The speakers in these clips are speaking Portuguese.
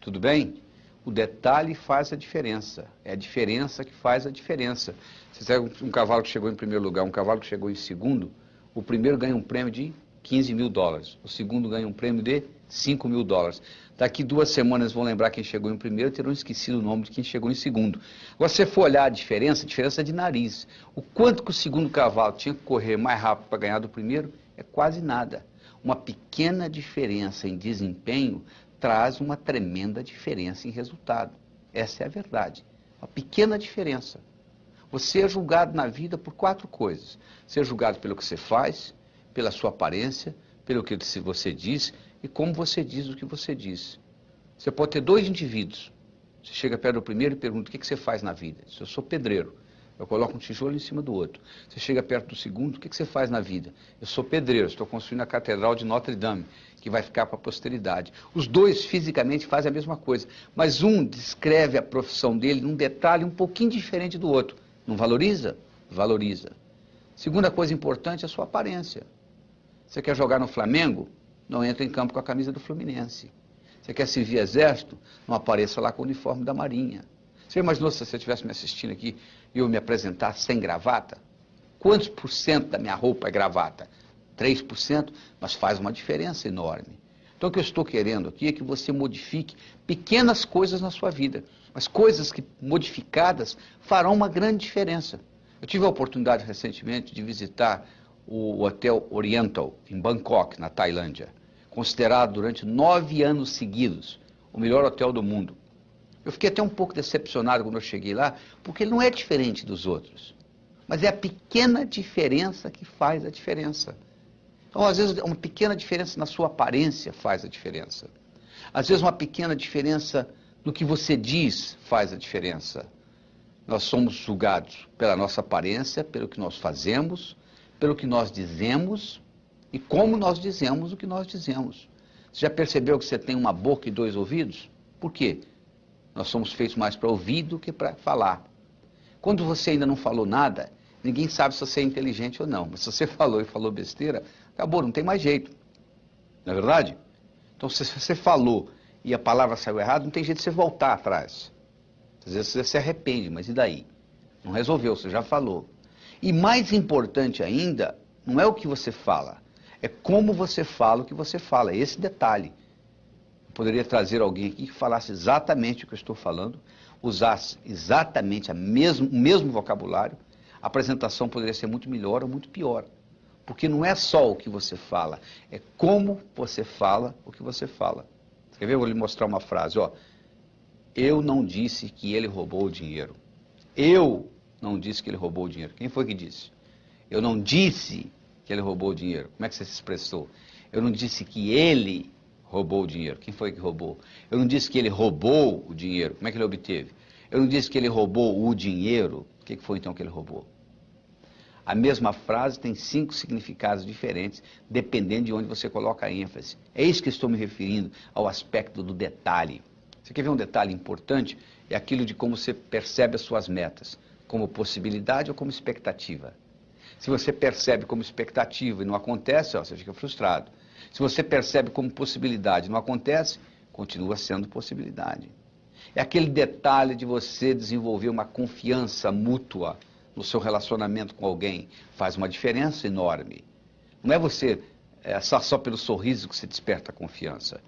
Tudo bem? O detalhe faz a diferença. É a diferença que faz a diferença. Você pega um cavalo que chegou em primeiro lugar, um cavalo que chegou em segundo, o primeiro ganha um prêmio de $15 mil, o segundo ganha um prêmio de $5 mil. Daqui 2 semanas vão lembrar quem chegou em primeiro e terão esquecido o nome de quem chegou em segundo. Agora, se você for olhar a diferença é de nariz. O quanto que o segundo cavalo tinha que correr mais rápido para ganhar do primeiro é quase nada. Uma pequena diferença em desempenho traz uma tremenda diferença em resultado. Essa é a verdade. Uma pequena diferença. Você é julgado na vida por 4 coisas. Você é julgado pelo que você faz, pela sua aparência, pelo que você diz e como você diz o que você diz. Você pode ter 2 indivíduos. Você chega perto do primeiro e pergunta: o que você faz na vida? Eu sou pedreiro. Eu coloco um tijolo em cima do outro. Você chega perto do segundo: o que você faz na vida? Eu sou pedreiro, estou construindo a Catedral de Notre Dame, que vai ficar para a posteridade. Os 2 fisicamente fazem a mesma coisa, mas um descreve a profissão dele num detalhe um pouquinho diferente do outro. Não valoriza? Valoriza. Segunda coisa importante é a sua aparência. Você quer jogar no Flamengo? Não entra em campo com a camisa do Fluminense. Você quer servir exército? Não apareça lá com o uniforme da Marinha. Você imaginou se você estivesse me assistindo aqui e eu me apresentar sem gravata? Quantos por cento da minha roupa é gravata? 3%, mas faz uma diferença enorme. Então o que eu estou querendo aqui é que você modifique pequenas coisas na sua vida, mas coisas que modificadas farão uma grande diferença. Eu tive a oportunidade recentemente de visitar o Hotel Oriental, em Bangkok, na Tailândia, considerado durante 9 anos seguidos o melhor hotel do mundo. Eu fiquei até um pouco decepcionado quando eu cheguei lá, porque ele não é diferente dos outros. Mas é a pequena diferença que faz a diferença. Então, às vezes, uma pequena diferença na sua aparência faz a diferença. Às vezes, uma pequena diferença no que você diz faz a diferença. Nós somos julgados pela nossa aparência, pelo que nós fazemos, pelo que nós dizemos e como nós dizemos o que nós dizemos. Você já percebeu que você tem uma boca e 2 ouvidos? Por quê? Nós somos feitos mais para ouvir do que para falar. Quando você ainda não falou nada, ninguém sabe se você é inteligente ou não. Mas se você falou e falou besteira, acabou, não tem mais jeito. Não é verdade? Então, se você falou e a palavra saiu errada, não tem jeito de você voltar atrás. Às vezes você se arrepende, mas e daí? Não resolveu, você já falou. E mais importante ainda, não é o que você fala, é como você fala o que você fala, é esse detalhe. Eu poderia trazer alguém aqui que falasse exatamente o que eu estou falando, usasse exatamente o mesmo vocabulário, a apresentação poderia ser muito melhor ou muito pior. Porque não é só o que você fala, é como você fala o que você fala. Quer ver? Eu vou lhe mostrar uma frase, ó. Eu não disse que ele roubou o dinheiro. Eu não disse que ele roubou o dinheiro. Quem foi que disse? Eu não disse que ele roubou o dinheiro. Como é que você se expressou? Eu não disse que ele roubou o dinheiro. Quem foi que roubou? Eu não disse que ele roubou o dinheiro. Como é que ele obteve? Eu não disse que ele roubou o dinheiro. O que foi então que ele roubou? A mesma frase tem 5 significados diferentes, dependendo de onde você coloca a ênfase. É isso que estou me referindo ao aspecto do detalhe. Você quer ver um detalhe importante? É aquilo de como você percebe as suas metas, como possibilidade ou como expectativa. Se você percebe como expectativa e não acontece, ó, você fica frustrado. Se você percebe como possibilidade e não acontece, continua sendo possibilidade. É aquele detalhe de você desenvolver uma confiança mútua no seu relacionamento com alguém. Faz uma diferença enorme. Não é você só pelo sorriso que você desperta a confiança.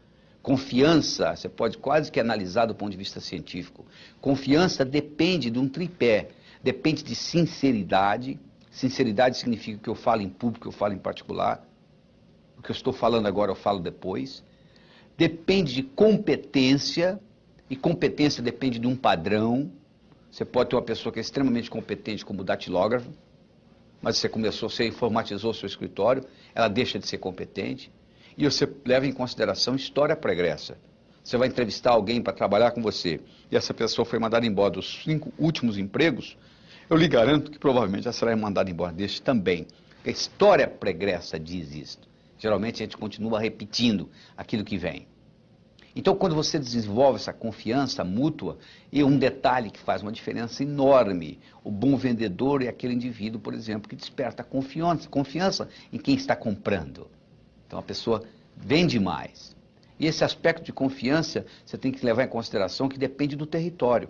Confiança, você pode quase que analisar do ponto de vista científico. Confiança depende de um tripé. Depende de sinceridade. Sinceridade significa que eu falo em público, eu falo em particular. O que eu estou falando agora eu falo depois. Depende de competência. E competência depende de um padrão. Você pode ter uma pessoa que é extremamente competente como datilógrafo, mas você informatizou o seu escritório, ela deixa de ser competente. E você leva em consideração história pregressa. Você vai entrevistar alguém para trabalhar com você, e essa pessoa foi mandada embora dos 5 últimos empregos, eu lhe garanto que provavelmente ela será mandada embora deste também. A história pregressa diz isto. Geralmente a gente continua repetindo aquilo que vem. Então, quando você desenvolve essa confiança mútua, e um detalhe que faz uma diferença enorme, o bom vendedor é aquele indivíduo, por exemplo, que desperta confiança em quem está comprando. Então, a pessoa vende mais. E esse aspecto de confiança, você tem que levar em consideração que depende do território.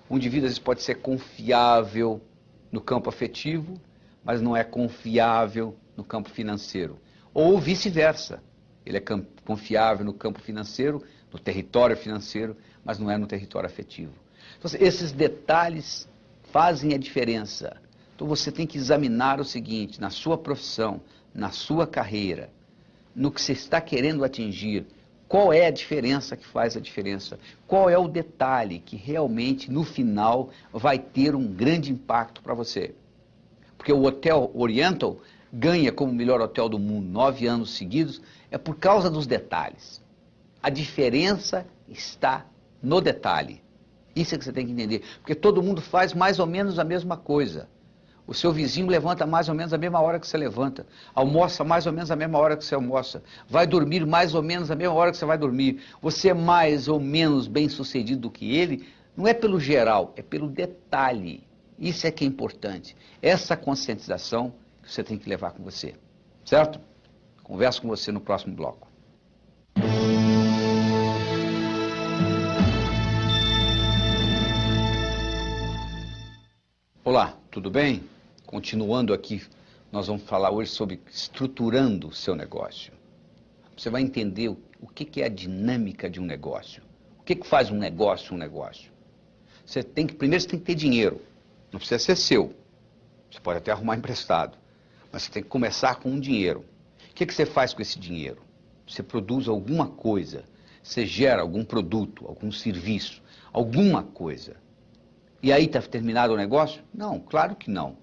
Um indivíduo, às vezes, pode ser confiável no campo afetivo, mas não é confiável no campo financeiro. Ou vice-versa. Ele é confiável no campo financeiro, no território financeiro, mas não é no território afetivo. Então, esses detalhes fazem a diferença. Então você tem que examinar o seguinte, na sua profissão, na sua carreira, no que você está querendo atingir, qual é a diferença que faz a diferença? Qual é o detalhe que realmente, no final, vai ter um grande impacto para você? Porque o Hotel Oriental ganha como melhor hotel do mundo 9 anos seguidos, é por causa dos detalhes. A diferença está no detalhe. Isso é que você tem que entender. Porque todo mundo faz mais ou menos a mesma coisa. O seu vizinho levanta mais ou menos a mesma hora que você levanta. Almoça mais ou menos a mesma hora que você almoça. Vai dormir mais ou menos a mesma hora que você vai dormir. Você é mais ou menos bem sucedido do que ele, não é pelo geral, é pelo detalhe. Isso é que é importante. Essa conscientização que você tem que levar com você. Certo? Converso com você no próximo bloco. Olá, tudo bem? Continuando aqui, nós vamos falar hoje sobre estruturando o seu negócio. Você vai entender o que é a dinâmica de um negócio. O que faz um negócio? Primeiro você tem que ter dinheiro. Não precisa ser seu. Você pode até arrumar emprestado. Mas você tem que começar com um dinheiro. O que você faz com esse dinheiro? Você produz alguma coisa. Você gera algum produto, algum serviço, alguma coisa. E aí está terminado o negócio? Não, claro que não.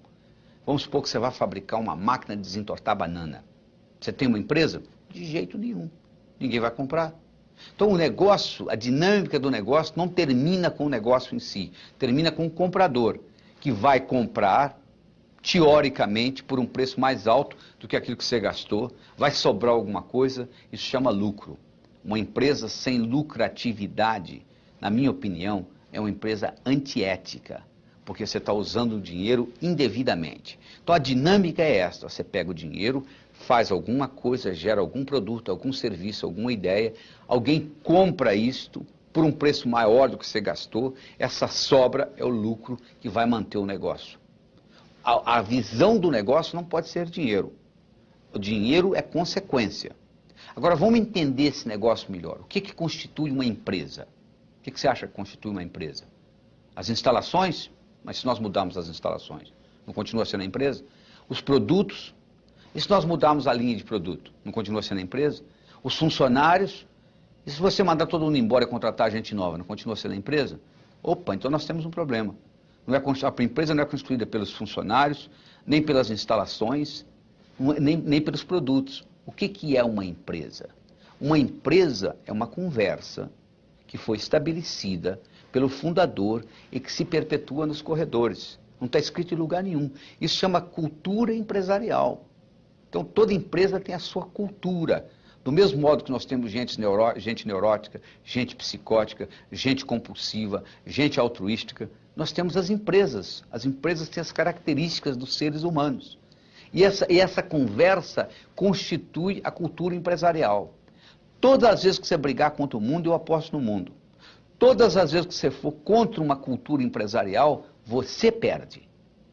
Vamos supor que você vai fabricar uma máquina de desentortar banana. Você tem uma empresa? De jeito nenhum. Ninguém vai comprar. Então o negócio, a dinâmica do negócio não termina com o negócio em si. Termina com o comprador, que vai comprar, teoricamente, por um preço mais alto do que aquilo que você gastou. Vai sobrar alguma coisa, isso chama lucro. Uma empresa sem lucratividade, na minha opinião, é uma empresa antiética, porque você está usando o dinheiro indevidamente. Então a dinâmica é esta, você pega o dinheiro, faz alguma coisa, gera algum produto, algum serviço, alguma ideia, alguém compra isto por um preço maior do que você gastou, essa sobra é o lucro que vai manter o negócio. A visão do negócio não pode ser dinheiro. O dinheiro é consequência. Agora vamos entender esse negócio melhor. O que constitui uma empresa? O que você acha que constitui uma empresa? As instalações? Mas se nós mudarmos as instalações, não continua sendo a empresa? Os produtos? E se nós mudarmos a linha de produto, não continua sendo a empresa? Os funcionários? E se você mandar todo mundo embora e contratar gente nova, não continua sendo a empresa? Opa, então nós temos um problema. A empresa não é constituída pelos funcionários, nem pelas instalações, nem pelos produtos. O que é uma empresa? Uma empresa é uma conversa que foi estabelecida pelo fundador e que se perpetua nos corredores. Não está escrito em lugar nenhum. Isso chama cultura empresarial. Então toda empresa tem a sua cultura. Do mesmo modo que nós temos gente neurótica, gente psicótica, gente compulsiva, gente altruística, nós temos as empresas. As empresas têm as características dos seres humanos. E essa conversa constitui a cultura empresarial. Todas as vezes que você brigar contra o mundo, eu aposto no mundo. Todas as vezes que você for contra uma cultura empresarial, você perde.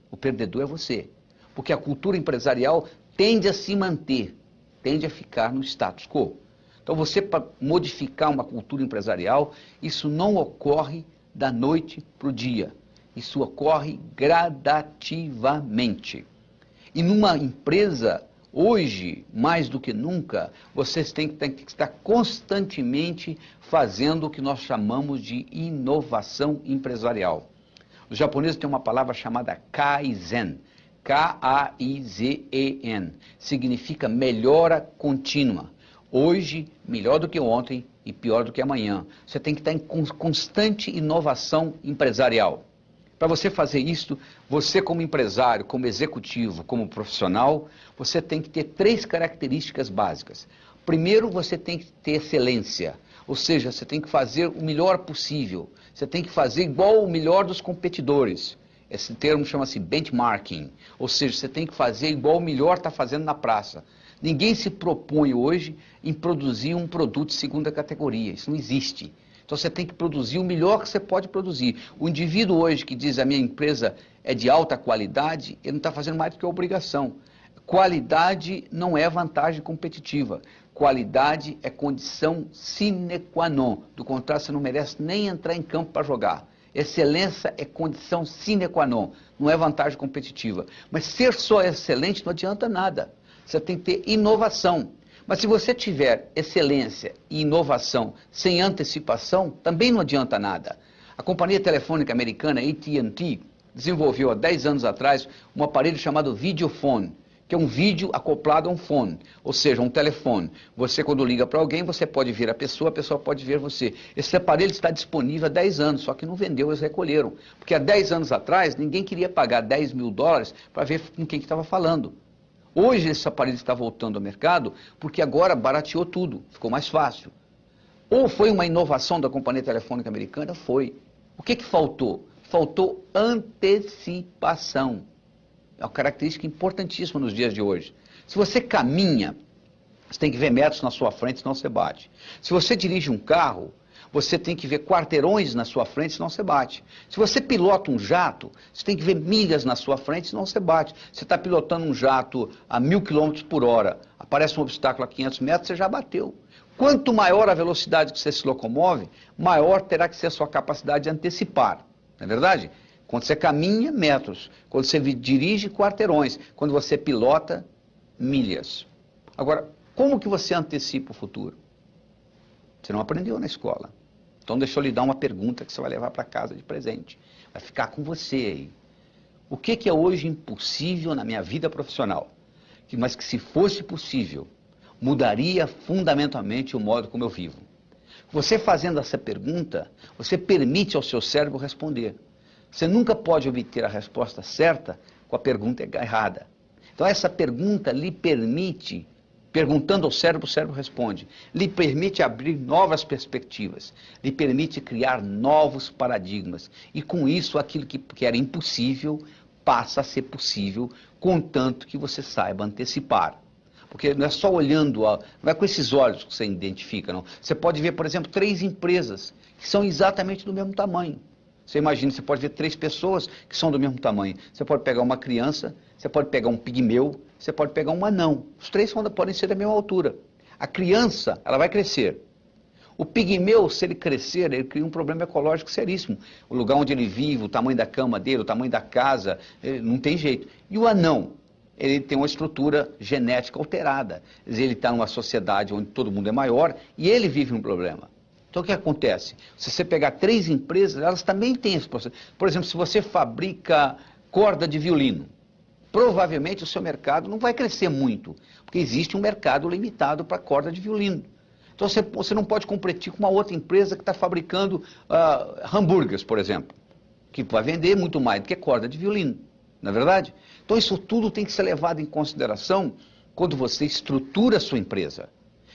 O perdedor é você. Porque a cultura empresarial tende a se manter, tende a ficar no status quo. Então você, para modificar uma cultura empresarial, isso não ocorre da noite para o dia. Isso ocorre gradativamente. E numa empresa, hoje, mais do que nunca, vocês têm que estar constantemente fazendo o que nós chamamos de inovação empresarial. Os japoneses têm uma palavra chamada Kaizen. K-A-I-Z-E-N. Significa melhora contínua. Hoje, melhor do que ontem e pior do que amanhã. Você tem que estar em constante inovação empresarial. Para você fazer isso, você como empresário, como executivo, como profissional, você tem que ter 3 características básicas. Primeiro, você tem que ter excelência, ou seja, você tem que fazer o melhor possível. Você tem que fazer igual o melhor dos competidores. Esse termo chama-se benchmarking, ou seja, você tem que fazer igual o melhor está fazendo na praça. Ninguém se propõe hoje em produzir um produto de segunda categoria. Isso não existe. Então você tem que produzir o melhor que você pode produzir. O indivíduo hoje que diz a minha empresa é de alta qualidade, ele não está fazendo mais do que a obrigação. Qualidade não é vantagem competitiva. Qualidade é condição sine qua non. Do contrário, você não merece nem entrar em campo para jogar. Excelência é condição sine qua non, não é vantagem competitiva. Mas ser só excelente não adianta nada. Você tem que ter inovação. Mas se você tiver excelência e inovação sem antecipação, também não adianta nada. A companhia telefônica americana AT&T desenvolveu há 10 anos atrás um aparelho chamado Videophone, que é um vídeo acoplado a um fone, ou seja, um telefone. Você, quando liga para alguém, você pode ver a pessoa pode ver você. Esse aparelho está disponível há 10 anos, só que não vendeu, eles recolheram. Porque há 10 anos atrás, ninguém queria pagar $10 mil para ver com quem estava falando. Hoje, esse aparelho está voltando ao mercado, porque agora barateou tudo, ficou mais fácil. Ou foi uma inovação da companhia telefônica americana? Foi. O que faltou? Faltou antecipação. É uma característica importantíssima nos dias de hoje. Se você caminha, você tem que ver metros na sua frente, senão você bate. Se você dirige um carro, você tem que ver quarteirões na sua frente, senão você bate. Se você pilota um jato, você tem que ver milhas na sua frente, senão você bate. Você está pilotando um jato a 1000 km por hora, aparece um obstáculo a 500 metros, você já bateu. Quanto maior a velocidade que você se locomove, maior terá que ser a sua capacidade de antecipar. Não é verdade? Quando você caminha, metros. Quando você dirige, quarteirões. Quando você pilota, milhas. Agora, como que você antecipa o futuro? Você não aprendeu na escola. Então deixa eu lhe dar uma pergunta que você vai levar para casa de presente. Vai ficar com você aí. O que é hoje impossível na minha vida profissional? Mas que se fosse possível, mudaria fundamentalmente o modo como eu vivo. Você fazendo essa pergunta, você permite ao seu cérebro responder. Você nunca pode obter a resposta certa com a pergunta errada. Então essa pergunta lhe permite, perguntando ao cérebro, o cérebro responde. Lhe permite abrir novas perspectivas, lhe permite criar novos paradigmas. E com isso, aquilo que era impossível passa a ser possível, contanto que você saiba antecipar. Porque não é só olhando, não é com esses olhos que você identifica, não. Você pode ver, por exemplo, 3 empresas que são exatamente do mesmo tamanho. Você imagina, você pode ver 3 pessoas que são do mesmo tamanho. Você pode pegar uma criança, você pode pegar um pigmeu, você pode pegar um anão. Os 3 podem ser da mesma altura. A criança, ela vai crescer. O pigmeu, se ele crescer, ele cria um problema ecológico seríssimo. O lugar onde ele vive, o tamanho da cama dele, o tamanho da casa, não tem jeito. E o anão? Ele tem uma estrutura genética alterada. Ele está numa sociedade onde todo mundo é maior e ele vive um problema. Então o que acontece? Se você pegar 3 empresas, elas também têm esse processo. Por exemplo, se você fabrica corda de violino, provavelmente o seu mercado não vai crescer muito, porque existe um mercado limitado para corda de violino. Então você não pode competir com uma outra empresa que está fabricando hambúrgueres, por exemplo, que vai vender muito mais do que corda de violino, não é verdade? Então isso tudo tem que ser levado em consideração quando você estrutura a sua empresa.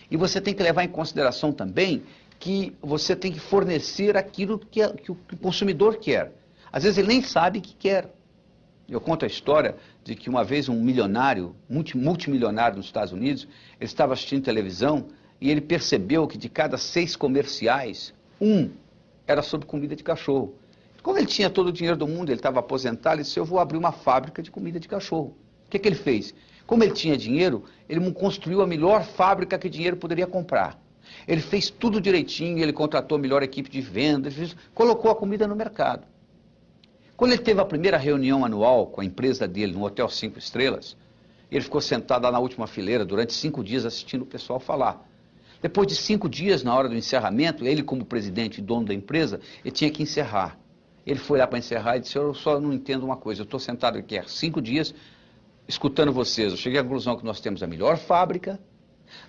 E você tem que levar em consideração também que você tem que fornecer aquilo que o consumidor quer. Às vezes ele nem sabe o que quer. Eu conto a história de que uma vez um milionário, multimilionário nos Estados Unidos, ele estava assistindo televisão e ele percebeu que de cada 6 comerciais, 1 era sobre comida de cachorro. Como ele tinha todo o dinheiro do mundo, ele estava aposentado, ele disse, eu vou abrir uma fábrica de comida de cachorro. O que ele fez? Como ele tinha dinheiro, ele construiu a melhor fábrica que dinheiro poderia comprar. Ele fez tudo direitinho, ele contratou a melhor equipe de vendas, colocou a comida no mercado. Quando ele teve a primeira reunião anual com a empresa dele no Hotel 5 Estrelas, ele ficou sentado lá na última fileira durante 5 dias assistindo o pessoal falar. Depois de 5 dias, na hora do encerramento, ele como presidente e dono da empresa, ele tinha que encerrar. Ele foi lá para encerrar e disse, eu só não entendo uma coisa, eu estou sentado aqui há 5 dias escutando vocês, eu cheguei à conclusão que nós temos a melhor fábrica,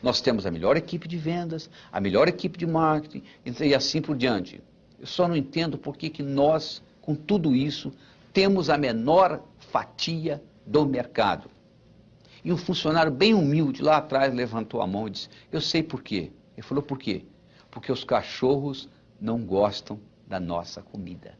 nós temos a melhor equipe de vendas, a melhor equipe de marketing e assim por diante. Eu só não entendo por que nós, com tudo isso, temos a menor fatia do mercado. E um funcionário bem humilde lá atrás levantou a mão e disse, eu sei por quê. Ele falou, por quê? Porque os cachorros não gostam da nossa comida.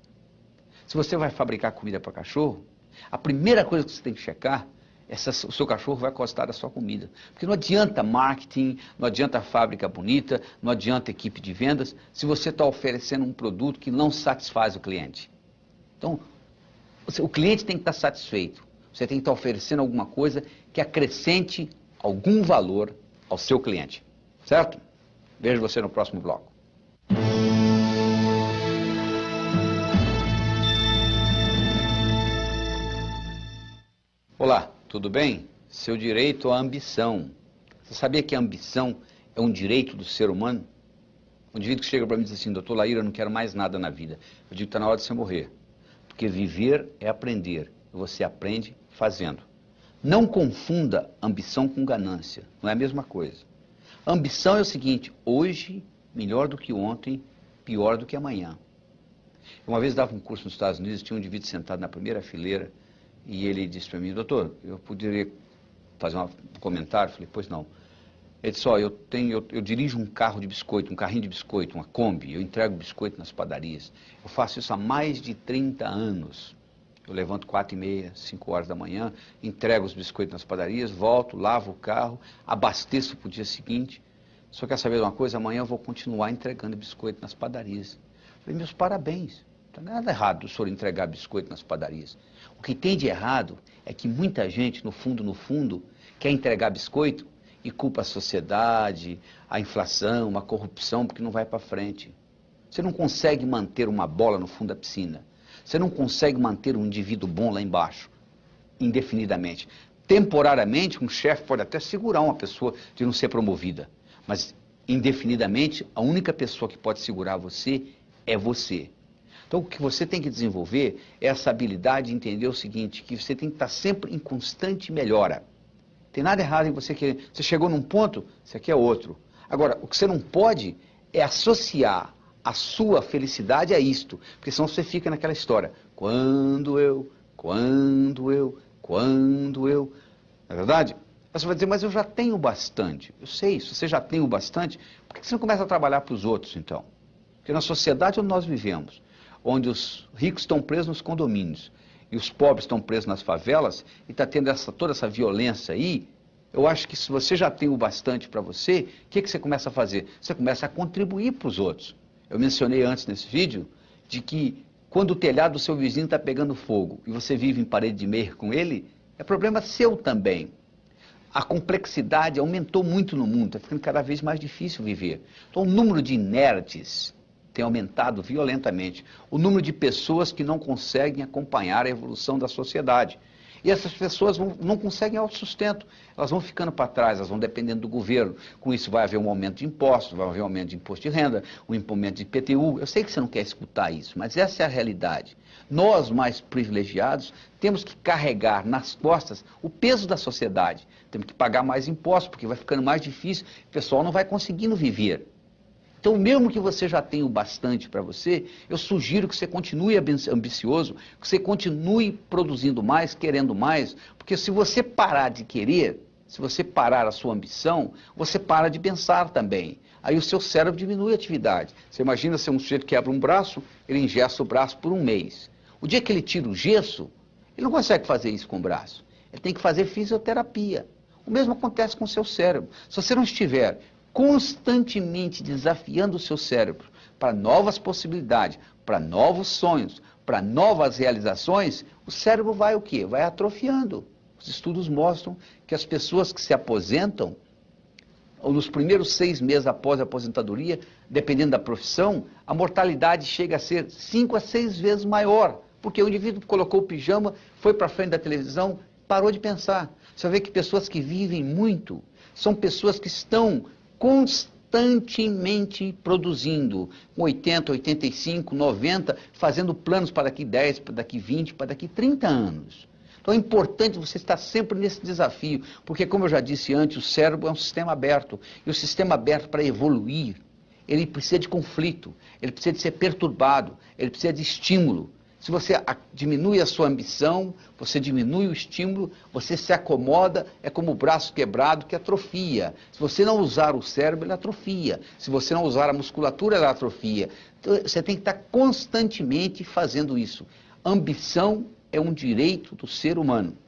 Se você vai fabricar comida para cachorro, a primeira coisa que você tem que checar o seu cachorro vai gostar da sua comida. Porque não adianta marketing, não adianta fábrica bonita, não adianta equipe de vendas, se você está oferecendo um produto que não satisfaz o cliente. Então, o cliente tem que estar satisfeito. Você tem que estar oferecendo alguma coisa que acrescente algum valor ao seu cliente. Certo? Vejo você no próximo bloco. Olá, tudo bem? Seu direito à ambição. Você sabia que a ambição é um direito do ser humano? Um indivíduo que chega para mim e diz assim, doutor Laíra, eu não quero mais nada na vida. Eu digo, está na hora de você morrer. Porque viver é aprender. E você aprende fazendo. Não confunda ambição com ganância. Não é a mesma coisa. Ambição é o seguinte, hoje, melhor do que ontem, pior do que amanhã. Uma vez dava um curso nos Estados Unidos, tinha um indivíduo sentado na primeira fileira, e ele disse para mim, doutor, eu poderia fazer um comentário? Eu falei, pois não. Ele disse, ó, eu dirijo um carro de biscoito, um carrinho de biscoito, uma Kombi, eu entrego biscoito nas padarias. Eu faço isso há mais de 30 anos. Eu levanto 4h30, 5 horas da manhã, entrego os biscoitos nas padarias, volto, lavo o carro, abasteço para o dia seguinte. Só quer saber de uma coisa? Amanhã eu vou continuar entregando biscoito nas padarias. Eu falei, meus parabéns. Não tem nada errado o senhor entregar biscoito nas padarias. O que tem de errado é que muita gente, no fundo, quer entregar biscoito e culpa a sociedade, a inflação, a corrupção, porque não vai para frente. Você não consegue manter uma bola no fundo da piscina. Você não consegue manter um indivíduo bom lá embaixo, indefinidamente. Temporariamente, um chefe pode até segurar uma pessoa de não ser promovida, mas indefinidamente, a única pessoa que pode segurar você é você. Então, o que você tem que desenvolver é essa habilidade de entender o seguinte, que você tem que estar sempre em constante melhora. Tem nada errado em você querer. Você chegou num ponto, você quer outro. Agora, o que você não pode é associar a sua felicidade a isto, porque senão você fica naquela história. Quando eu. Não é verdade? Você vai dizer, mas eu já tenho bastante. Eu sei, se você já tem o bastante, por que você não começa a trabalhar para os outros, então? Porque na sociedade onde nós vivemos, onde os ricos estão presos nos condomínios e os pobres estão presos nas favelas, e está tendo toda essa violência aí, eu acho que se você já tem o bastante para você, o que você começa a fazer? Você começa a contribuir para os outros. Eu mencionei antes nesse vídeo, de que quando o telhado do seu vizinho está pegando fogo, e você vive em parede de meia com ele, é problema seu também. A complexidade aumentou muito no mundo, está ficando cada vez mais difícil viver. Então o número de inertes tem aumentado violentamente. O número de pessoas que não conseguem acompanhar a evolução da sociedade. E essas pessoas não conseguem autossustento. Elas vão ficando para trás, elas vão dependendo do governo. Com isso vai haver um aumento de impostos, vai haver um aumento de imposto de renda, um aumento de IPTU. Eu sei que você não quer escutar isso, mas essa é a realidade. Nós, mais privilegiados, temos que carregar nas costas o peso da sociedade. Temos que pagar mais impostos, porque vai ficando mais difícil, o pessoal não vai conseguindo viver. Então, mesmo que você já tenha o bastante para você, eu sugiro que você continue ambicioso, que você continue produzindo mais, querendo mais, porque se você parar de querer, se você parar a sua ambição, você para de pensar também. Aí o seu cérebro diminui a atividade. Você imagina se um sujeito quebra um braço, ele engessa o braço por um mês. O dia que ele tira o gesso, ele não consegue fazer isso com o braço. Ele tem que fazer fisioterapia. O mesmo acontece com o seu cérebro. Se você não estiver constantemente desafiando o seu cérebro para novas possibilidades, para novos sonhos, para novas realizações, o cérebro vai o quê? Vai atrofiando. Os estudos mostram que as pessoas que se aposentam, ou nos primeiros 6 meses após a aposentadoria, dependendo da profissão, a mortalidade chega a ser 5 a 6 vezes maior, porque o indivíduo colocou o pijama, foi para frente da televisão, parou de pensar. Você vê que pessoas que vivem muito são pessoas que estão constantemente produzindo, com 80, 85, 90, fazendo planos para daqui 10, para daqui 20, para daqui 30 anos. Então é importante você estar sempre nesse desafio, porque como eu já disse antes, o cérebro é um sistema aberto, e o sistema aberto para evoluir, ele precisa de conflito, ele precisa de ser perturbado, ele precisa de estímulo. Se você diminui a sua ambição, você diminui o estímulo, você se acomoda, é como o braço quebrado que atrofia. Se você não usar o cérebro, ele atrofia. Se você não usar a musculatura, ela atrofia. Então, você tem que estar constantemente fazendo isso. Ambição é um direito do ser humano.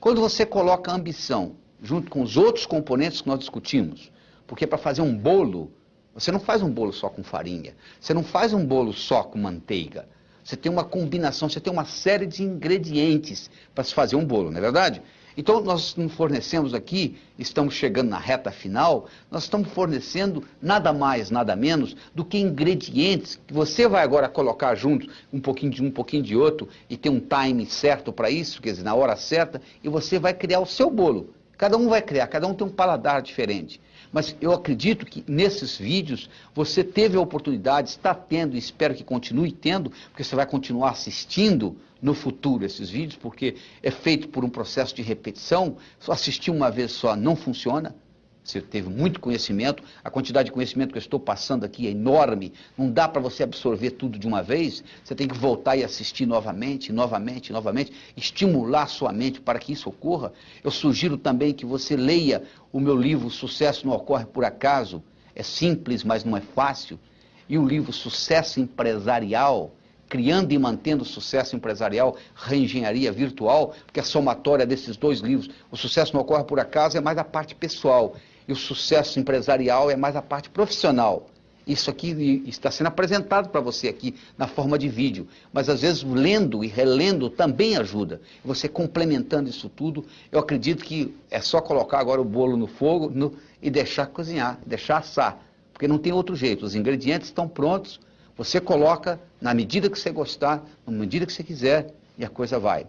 Quando você coloca a ambição junto com os outros componentes que nós discutimos, porque para fazer um bolo, você não faz um bolo só com farinha, você não faz um bolo só com manteiga, você tem uma combinação, você tem uma série de ingredientes para se fazer um bolo, não é verdade? Então, nós não fornecemos aqui, estamos chegando na reta final, nós estamos fornecendo nada mais, nada menos do que ingredientes que você vai agora colocar juntos, um pouquinho de um, um pouquinho de outro, e ter um time certo para isso, quer dizer, na hora certa, e você vai criar o seu bolo. Cada um vai criar, cada um tem um paladar diferente. Mas eu acredito que nesses vídeos você teve a oportunidade, está tendo, e espero que continue tendo, porque você vai continuar assistindo no futuro esses vídeos, porque é feito por um processo de repetição. Só assistir uma vez só não funciona. Você teve muito conhecimento, a quantidade de conhecimento que eu estou passando aqui é enorme, não dá para você absorver tudo de uma vez, você tem que voltar e assistir novamente, novamente, novamente, estimular sua mente para que isso ocorra. Eu sugiro também que você leia o meu livro Sucesso Não Ocorre Por Acaso, é simples, mas não é fácil, e o livro Sucesso Empresarial, Criando e Mantendo Sucesso Empresarial, Reengenharia Virtual, porque a somatória desses dois livros, o Sucesso Não Ocorre Por Acaso, é mais a parte pessoal, e o sucesso empresarial é mais a parte profissional. Isso aqui está sendo apresentado para você aqui na forma de vídeo, mas às vezes lendo e relendo também ajuda. Você complementando isso tudo, eu acredito que é só colocar agora o bolo no fogo e deixar cozinhar, deixar assar, porque não tem outro jeito, os ingredientes estão prontos, você coloca na medida que você gostar, na medida que você quiser, e a coisa vai.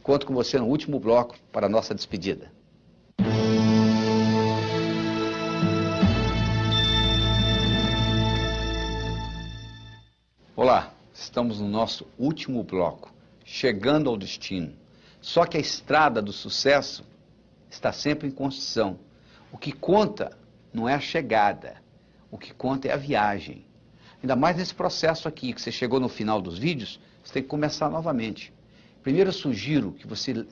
Conto com você no último bloco para a nossa despedida. Olá, estamos no nosso último bloco, chegando ao destino. Só que a estrada do sucesso está sempre em construção. O que conta não é a chegada, o que conta é a viagem. Ainda mais nesse processo aqui, que você chegou no final dos vídeos, você tem que começar novamente. Primeiro eu sugiro que você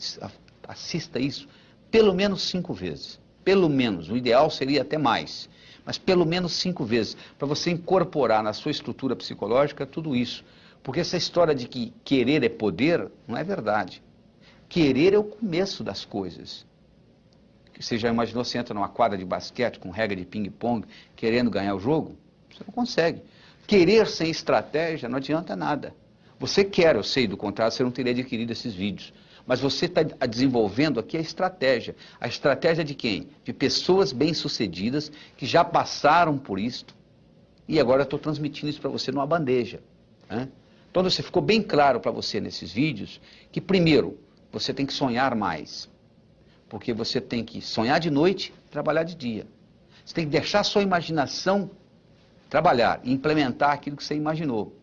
assista isso pelo menos 5 vezes. Pelo menos, o ideal seria até mais. Mas pelo menos 5 vezes, para você incorporar na sua estrutura psicológica tudo isso. Porque essa história de que querer é poder, não é verdade. Querer é o começo das coisas. Você já imaginou, você entra numa quadra de basquete com regra de ping-pong, querendo ganhar o jogo? Você não consegue. Querer sem estratégia não adianta nada. Você quer, eu sei, do contrário, você não teria adquirido esses vídeos. Mas você está desenvolvendo aqui a estratégia. A estratégia de quem? De pessoas bem-sucedidas que já passaram por isto. E agora eu estou transmitindo isso para você numa bandeja. Né? Então, você ficou bem claro para você nesses vídeos que, primeiro, você tem que sonhar mais. Porque você tem que sonhar de noite e trabalhar de dia. Você tem que deixar a sua imaginação trabalhar e implementar aquilo que você imaginou.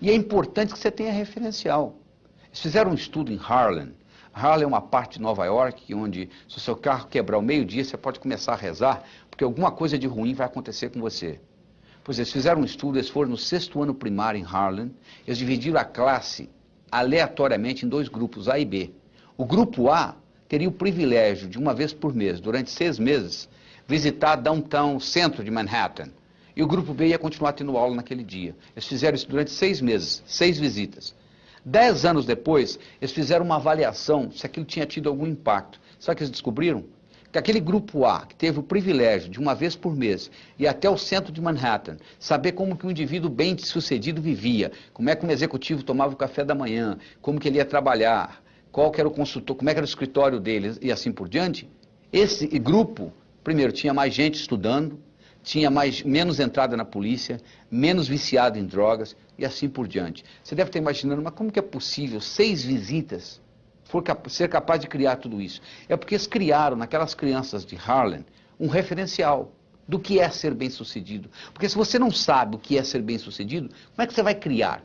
E é importante que você tenha referencial. Eles fizeram um estudo em Harlem. Harlem é uma parte de Nova York onde, se o seu carro quebrar ao meio-dia, você pode começar a rezar, porque alguma coisa de ruim vai acontecer com você. Pois eles fizeram um estudo, eles foram no 6º ano primário em Harlem, eles dividiram a classe aleatoriamente em 2 grupos, A e B. O grupo A teria o privilégio de, uma vez por mês, durante 6 meses, visitar downtown, o centro de Manhattan. E o grupo B ia continuar tendo aula naquele dia. Eles fizeram isso durante 6 meses, 6 visitas. 10 anos depois, eles fizeram uma avaliação se aquilo tinha tido algum impacto. Sabe o que eles descobriram? Que aquele grupo A, que teve o privilégio de, uma vez por mês, ir até o centro de Manhattan, saber como que um indivíduo bem-sucedido vivia, como é que um executivo tomava o café da manhã, como que ele ia trabalhar, qual que era o consultor, como é que era o escritório dele e assim por diante, esse grupo, primeiro, tinha mais gente estudando, tinha menos entrada na polícia, menos viciado em drogas e assim por diante. Você deve estar imaginando, mas como que é possível 6 visitas ser capaz de criar tudo isso? É porque eles criaram, naquelas crianças de Harlem, um referencial do que é ser bem-sucedido. Porque se você não sabe o que é ser bem-sucedido, como é que você vai criar?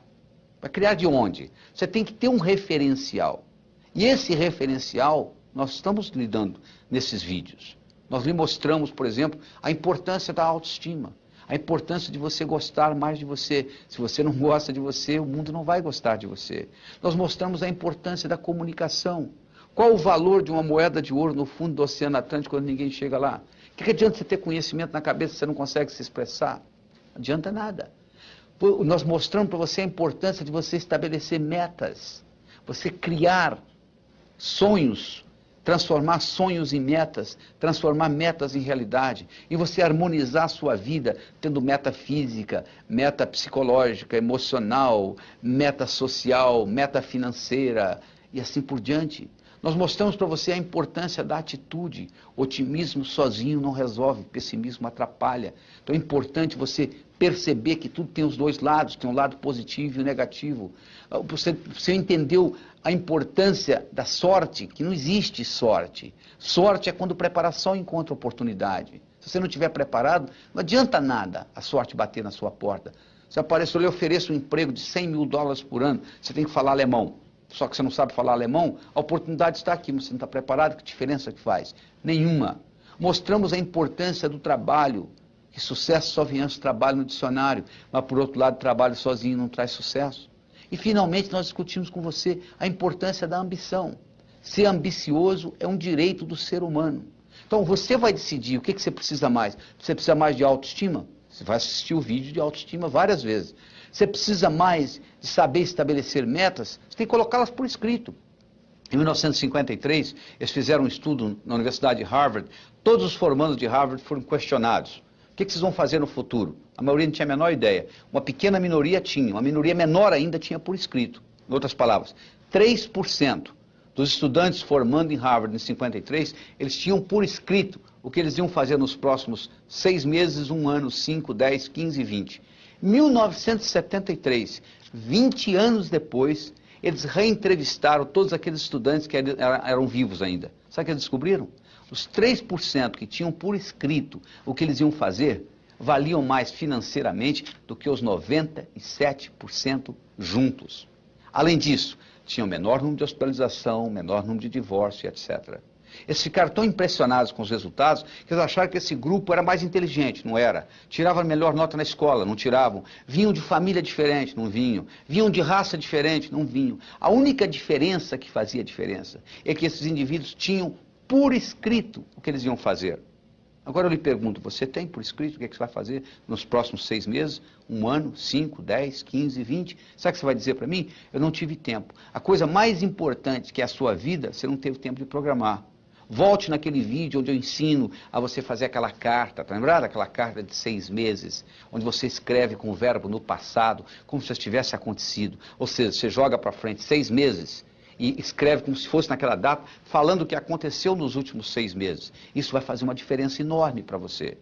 Vai criar de onde? Você tem que ter um referencial. E esse referencial, nós estamos lidando nesses vídeos. Nós lhe mostramos, por exemplo, a importância da autoestima, a importância de você gostar mais de você. Se você não gosta de você, o mundo não vai gostar de você. Nós mostramos a importância da comunicação. Qual o valor de uma moeda de ouro no fundo do Oceano Atlântico quando ninguém chega lá? O que adianta você ter conhecimento na cabeça se você não consegue se expressar? Não adianta nada. Nós mostramos para você a importância de você estabelecer metas, você criar sonhos transformar sonhos em metas, transformar metas em realidade, e você harmonizar a sua vida tendo meta física, meta psicológica, emocional, meta social, meta financeira e assim por diante. Nós mostramos para você a importância da atitude. Otimismo sozinho não resolve, pessimismo atrapalha. Então é importante você perceber que tudo tem os dois lados, tem um lado positivo e o negativo. Você entendeu a importância da sorte, que não existe sorte. Sorte é quando preparação encontra oportunidade. Se você não estiver preparado, não adianta nada a sorte bater na sua porta. Se aparece, eu lhe ofereço um emprego de 100 mil dólares por ano, você tem que falar alemão. Só que você não sabe falar alemão, a oportunidade está aqui, mas você não está preparado, que diferença que faz? Nenhuma. Mostramos a importância do trabalho, que sucesso só vem antes do trabalho no dicionário, mas por outro lado, trabalho sozinho não traz sucesso. E finalmente nós discutimos com você a importância da ambição. Ser ambicioso é um direito do ser humano. Então você vai decidir o que você precisa mais. Você precisa mais de autoestima? Você vai assistir o vídeo de autoestima várias vezes. Você precisa mais de saber estabelecer metas? Você tem que colocá-las por escrito. Em 1953, eles fizeram um estudo na Universidade de Harvard. Todos os formandos de Harvard foram questionados. O que vocês vão fazer no futuro? A maioria não tinha a menor ideia. Uma pequena minoria tinha. Uma minoria menor ainda tinha por escrito. Em outras palavras, 3% dos estudantes formando em Harvard em 53, eles tinham por escrito o que eles iam fazer nos próximos 6 meses, 1 ano, 5, 10, 15, 20. 1973, 20 anos depois, eles reentrevistaram todos aqueles estudantes que eram vivos ainda. Sabe o que eles descobriram? Os 3% que tinham por escrito o que eles iam fazer, valiam mais financeiramente do que os 97% juntos. Além disso, tinham menor número de hospitalização, menor número de divórcio, etc. Eles ficaram tão impressionados com os resultados que eles acharam que esse grupo era mais inteligente, não era. Tiravam a melhor nota na escola, não tiravam. Vinham de família diferente, não vinham. Vinham de raça diferente, não vinham. A única diferença que fazia diferença é que esses indivíduos tinham por escrito o que eles iam fazer. Agora eu lhe pergunto, você tem por escrito o que você vai fazer nos próximos 6 meses, 1 ano, 5, 10, 15, 20? Sabe o que você vai dizer para mim? Eu não tive tempo. A coisa mais importante que é a sua vida, você não teve tempo de programar. Volte naquele vídeo onde eu ensino a você fazer aquela carta, tá lembrado? Aquela carta de 6 meses, onde você escreve com o verbo no passado, como se tivesse acontecido. Ou seja, você joga para frente 6 meses e escreve como se fosse naquela data, falando o que aconteceu nos últimos 6 meses. Isso vai fazer uma diferença enorme para você.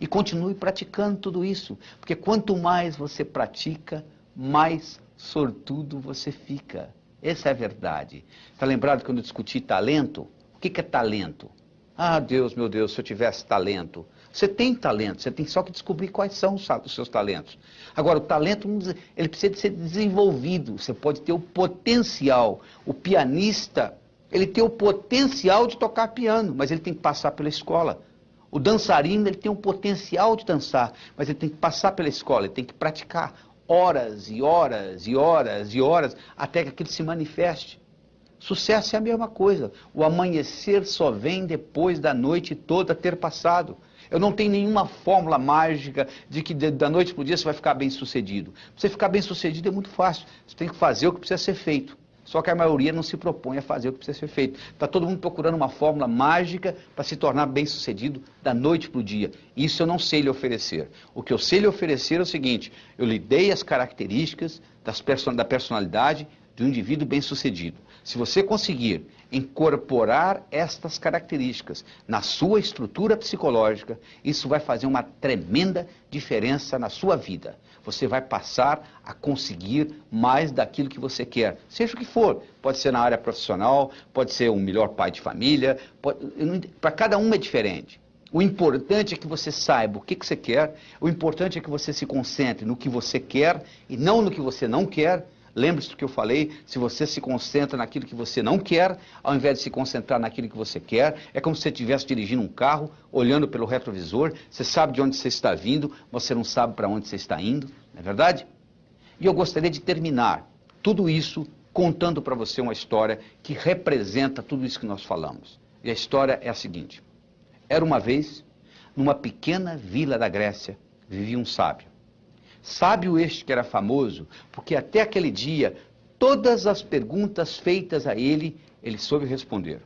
E continue praticando tudo isso, porque quanto mais você pratica, mais sortudo você fica. Essa é a verdade. Está lembrado quando eu discuti talento? O que é talento? Ah, Deus, meu Deus, se eu tivesse talento. Você tem talento, você tem só que descobrir quais são os seus talentos. Agora, o talento, ele precisa de ser desenvolvido. Você pode ter o potencial. O pianista, ele tem o potencial de tocar piano, mas ele tem que passar pela escola. O dançarino, ele tem o potencial de dançar, mas ele tem que passar pela escola, ele tem que praticar horas e horas e horas e horas até que aquilo se manifeste. Sucesso é a mesma coisa. O amanhecer só vem depois da noite toda ter passado. Eu não tenho nenhuma fórmula mágica de que da noite para o dia você vai ficar bem sucedido. Para você ficar bem sucedido é muito fácil. Você tem que fazer o que precisa ser feito. Só que a maioria não se propõe a fazer o que precisa ser feito. Está todo mundo procurando uma fórmula mágica para se tornar bem sucedido da noite para o dia. Isso eu não sei lhe oferecer. O que eu sei lhe oferecer é o seguinte: eu lhe dei as características da personalidade de um indivíduo bem-sucedido. Se você conseguir incorporar estas características na sua estrutura psicológica, isso vai fazer uma tremenda diferença na sua vida. Você vai passar a conseguir mais daquilo que você quer, seja o que for. Pode ser na área profissional, pode ser um melhor pai de família, para cada um é diferente. O importante é que você saiba o que você quer, o importante é que você se concentre no que você quer e não no que você não quer. Lembre-se do que eu falei, se você se concentra naquilo que você não quer, ao invés de se concentrar naquilo que você quer, é como se você estivesse dirigindo um carro, olhando pelo retrovisor, você sabe de onde você está vindo, você não sabe para onde você está indo, não é verdade? E eu gostaria de terminar tudo isso contando para você uma história que representa tudo isso que nós falamos. E a história é a seguinte: era uma vez, numa pequena vila da Grécia, vivia um sábio. Sábio este que era famoso, porque até aquele dia, todas as perguntas feitas a ele, ele soube responder.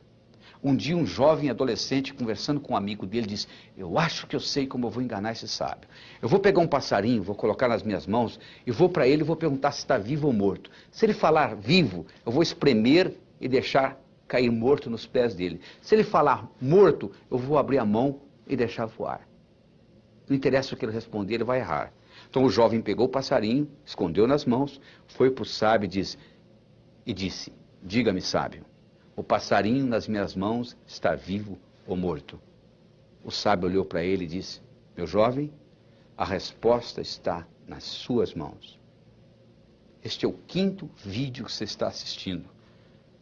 Um dia um jovem adolescente conversando com um amigo dele disse, eu acho que eu sei como eu vou enganar esse sábio. Eu vou pegar um passarinho, vou colocar nas minhas mãos e vou para ele e vou perguntar se está vivo ou morto. Se ele falar vivo, eu vou espremer e deixar cair morto nos pés dele. Se ele falar morto, eu vou abrir a mão e deixar voar. Não interessa o que ele responder, ele vai errar. Então o jovem pegou o passarinho, escondeu nas mãos, foi para o sábio e disse, diga-me, sábio, o passarinho nas minhas mãos está vivo ou morto? O sábio olhou para ele e disse, meu jovem, a resposta está nas suas mãos. Este é o 5º vídeo que você está assistindo.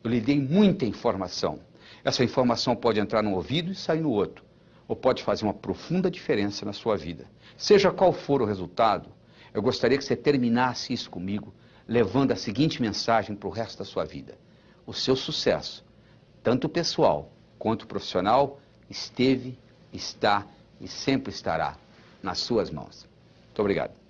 Eu lhe dei muita informação. Essa informação pode entrar num ouvido e sair no outro, ou pode fazer uma profunda diferença na sua vida. Seja qual for o resultado, eu gostaria que você terminasse isso comigo, levando a seguinte mensagem para o resto da sua vida. O seu sucesso, tanto pessoal quanto profissional, esteve, está e sempre estará nas suas mãos. Muito obrigado.